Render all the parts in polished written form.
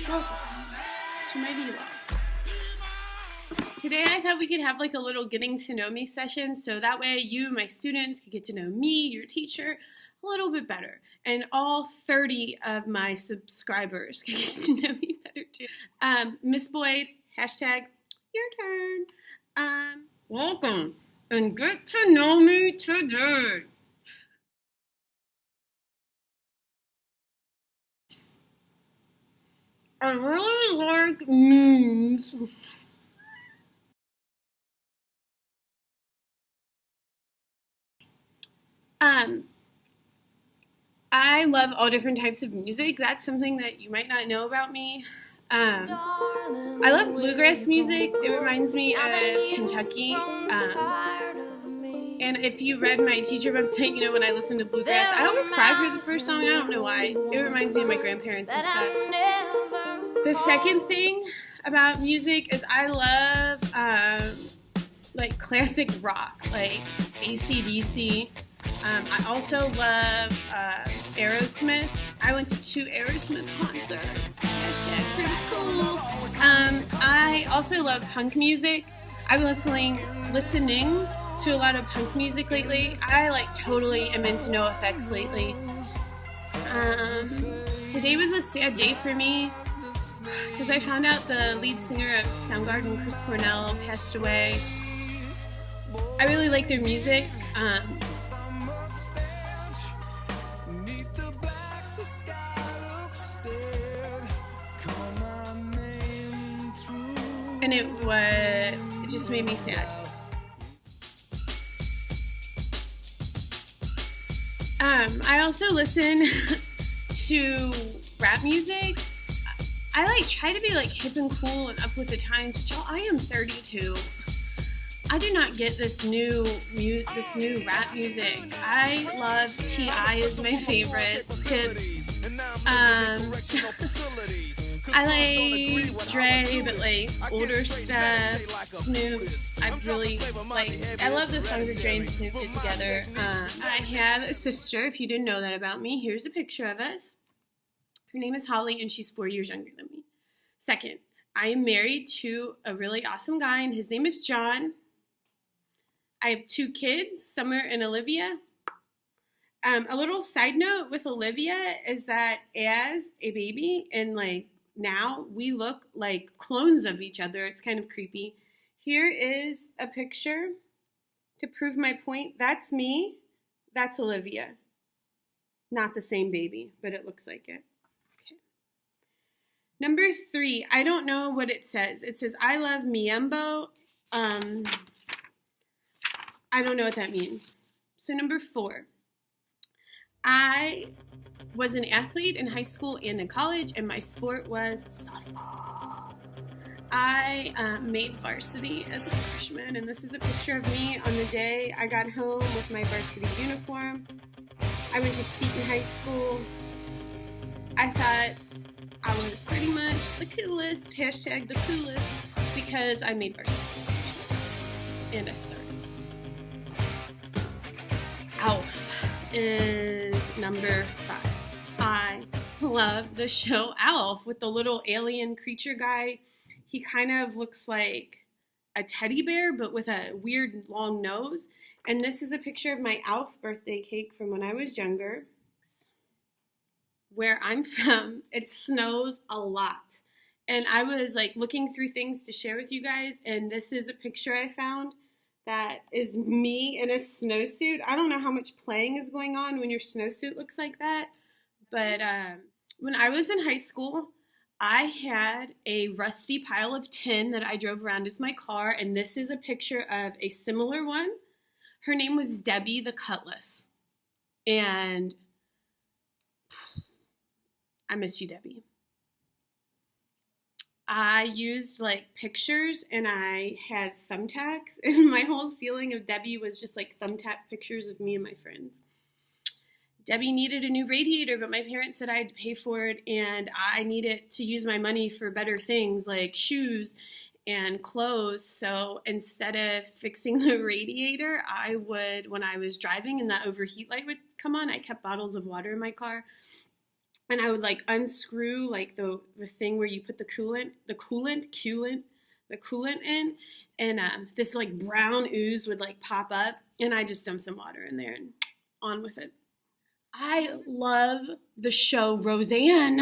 Welcome to my veelog. Today I thought we could have like a little getting to know me session, so that way you, my students, could get to know me, your teacher, a little bit better. And all 30 of my subscribers can get to know me better too. Miss Boyd, hashtag your turn. Welcome and get to know me today. I really like memes. I love all different types of music. That's something that you might not know about me. I love bluegrass music. It reminds me of Kentucky. And if you read my teacher website, you know when I listen to bluegrass, I always cry for the first song. I don't know why. It reminds me of my grandparents and stuff. The second thing about music is I love like classic rock, like AC/DC. I also love Aerosmith. I went to 2 Aerosmith concerts. Hashtag pretty cool. I also love punk music. I've been listening to a lot of punk music lately. I totally am into NoFX lately. Today was a sad day for me because I found out the lead singer of Soundgarden, Chris Cornell, passed away. I really like their music. And it just made me sad. I also listen to rap music. I try to be hip and cool and up with the times, but y'all, I am 32. I do not get this new rap music. I love T.I. is my favorite. I like Dre, but older stuff. Snoop, I love the songs that Dre and Snoop did together. I have a sister, if you didn't know that about me. Here's a picture of us. Her name is Holly, and she's 4 years younger than me. Second, I am married to a really awesome guy, and his name is John. I have 2 kids, Summer and Olivia. A little side note with Olivia is that as a baby and now we look like clones of each other. It's kind of creepy. Here is a picture to prove my point. That's me. That's Olivia. Not the same baby, but it looks like it. Okay. Number 3, I don't know what it says. It says, I love Miembo. I don't know what that means. So number 4, I was an athlete in high school and in college, and my sport was softball. I made varsity as a freshman, and this is a picture of me on the day I got home with my varsity uniform. I went to Seton High School. I thought I was pretty much the coolest, hashtag the coolest, because I made varsity and I started. ALF is number 5. I love the show ALF with the little alien creature guy. He kind of looks like a teddy bear, but with a weird long nose. And this is a picture of my ALF birthday cake from when I was younger. Where I'm from, it snows a lot. And I was looking through things to share with you guys, and this is a picture I found that is me in a snowsuit. I don't know how much playing is going on when your snowsuit looks like that. But when I was in high school, I had a rusty pile of tin that I drove around as my car, and this is a picture of a similar one. Her name was Debbie the Cutlass. And I miss you, Debbie. I used pictures, and I had thumbtacks, and my whole ceiling of Debbie was just thumbtack pictures of me and my friends. Debbie needed a new radiator, but my parents said I had to pay for it, and I needed to use my money for better things like shoes and clothes. So instead of fixing the radiator, when I was driving and that overheat light would come on, I kept bottles of water in my car. and I would like unscrew like the thing where you put the coolant in, and this like brown ooze would like pop up, and I just dump some water in there and on with it. I love the show Roseanne.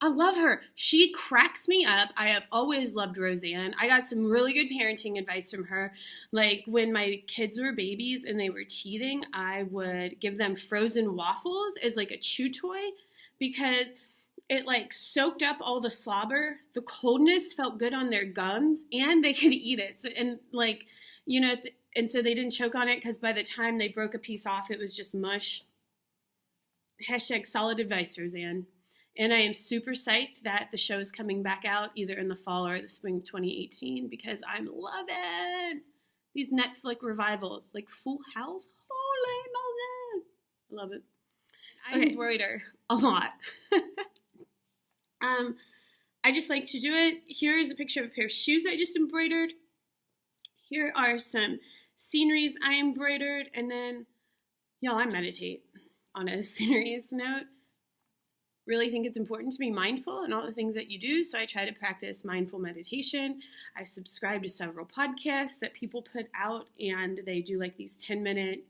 I love her. She cracks me up. I have always loved Roseanne. I got some really good parenting advice from her. Like when my kids were babies and they were teething, I would give them frozen waffles as like a chew toy because it like soaked up all the slobber. The coldness felt good on their gums and they could eat it. So, and like, and so they didn't choke on it because by the time they broke a piece off, it was just mush. Hashtag solid advice, Roseanne. And I am super psyched that the show is coming back out either in the fall or the spring of 2018 because I'm loving these Netflix revivals like Full House. Holy moly. I love it. I embroider a lot. I just like to do it. Here is a picture of a pair of shoes I just embroidered. Here are some sceneries I embroidered. And then, y'all, I meditate on a serious note. Really think it's important to be mindful in all the things that you do, so I try to practice mindful meditation. I subscribe to several podcasts that people put out, and they do like these 10-minute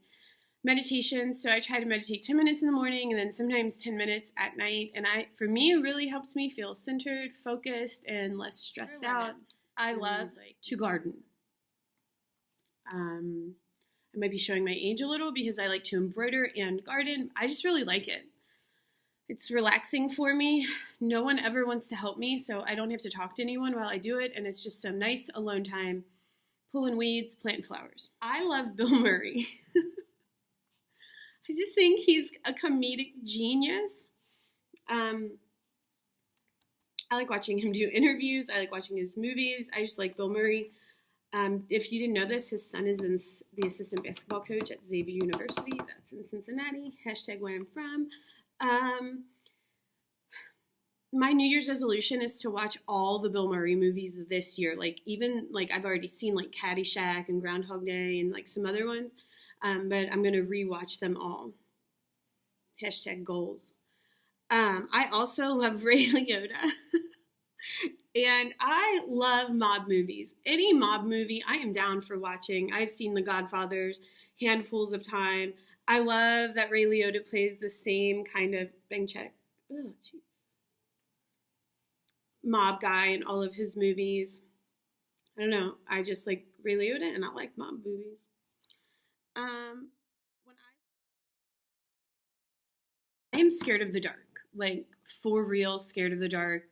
meditations. So I try to meditate 10 minutes in the morning and then sometimes 10 minutes at night. And for me, it really helps me feel centered, focused, and less stressed out. I love to garden. I might be showing my age a little because I like to embroider and garden. I just really like it. It's relaxing for me. No one ever wants to help me, so I don't have to talk to anyone while I do it, and it's just some nice alone time, pulling weeds, planting flowers. I love Bill Murray. I just think he's a comedic genius. I like watching him do interviews. I like watching his movies. I just like Bill Murray. If you didn't know this, his son is the assistant basketball coach at Xavier University. That's in Cincinnati. Hashtag where I'm from. My New Year's resolution is to watch all the Bill Murray movies this year. Like even like I've already seen like Caddyshack and Groundhog Day and like some other ones. But I'm going to rewatch them all. Hashtag goals. I also love Ray Liotta. And I love mob movies. Any mob movie I am down for watching. I've seen The Godfathers handfuls of time. I love that Ray Liotta plays the same kind of mob guy in all of his movies. I don't know. I just like Ray Liotta and I like mob movies. I am scared of the dark. Like for real scared of the dark.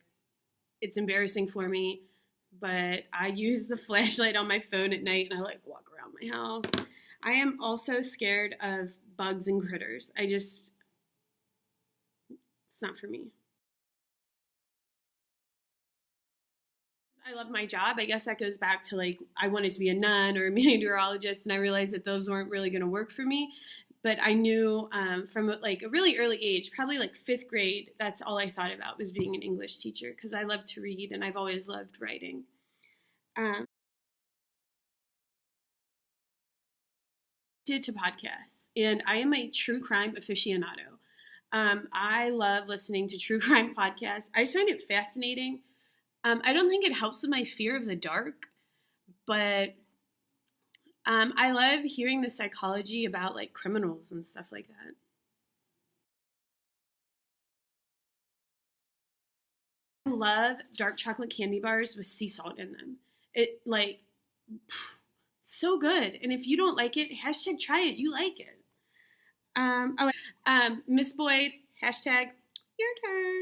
It's embarrassing for me, but I use the flashlight on my phone at night and I like walk around my house. I am also scared of bugs and critters. It's not for me. I love my job. I guess that goes back to like, I wanted to be a nun or a meteorologist, and I realized that those weren't really going to work for me. But I knew from like a really early age, probably like 5th grade, that's all I thought about was being an English teacher because I love to read and I've always loved writing. To podcasts, and I am a true crime aficionado. I love listening to true crime podcasts. I just find it fascinating. I don't think it helps with my fear of the dark, but I love hearing the psychology about like criminals and stuff like that. I love dark chocolate candy bars with sea salt in them. It like so good. And if you don't like it, hashtag try it. You like it. Miss Boyd, hashtag your turn.